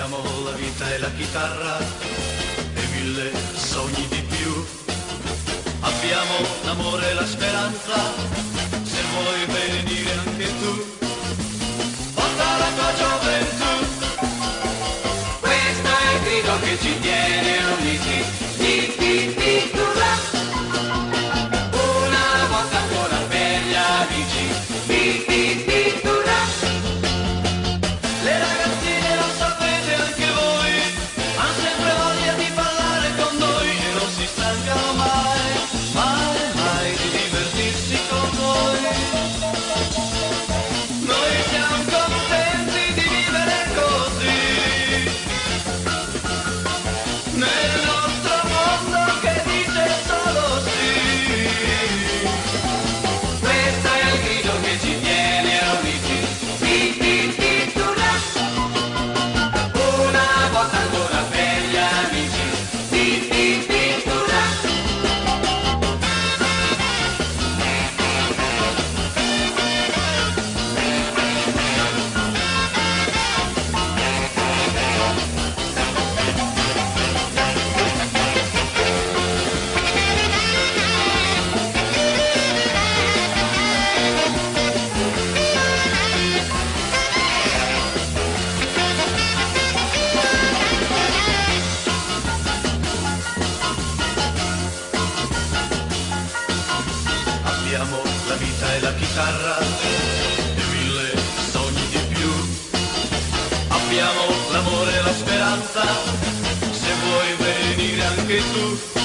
Abbiamo la vita e la chitarra e mille sogni di più. Abbiamo l'amore e la speranza, se vuoi venire anche tu. Porta la tua gioventù, questo è il grido che ci tiene uniti. Di, di, di, durà. Una volta ancora per gli amici. Di, di, di, durà. Le ragazzine lo sapete anche voi, han sempre voglia di ballare con noi e non si stancano mai, mai, mai di divertirsi con noi. Noi siamo contenti di vivere così, nel nostro mondo che dice solo sì. Questo è il grido che ci tiene uniti. Di, di, di, durà. Una volta ancora per gli amici. Di, di, di, durà. Abbiamo la vita e la chitarra e mille sogni di più. Abbiamo l'amore e la speranza, se vuoi venire anche tu.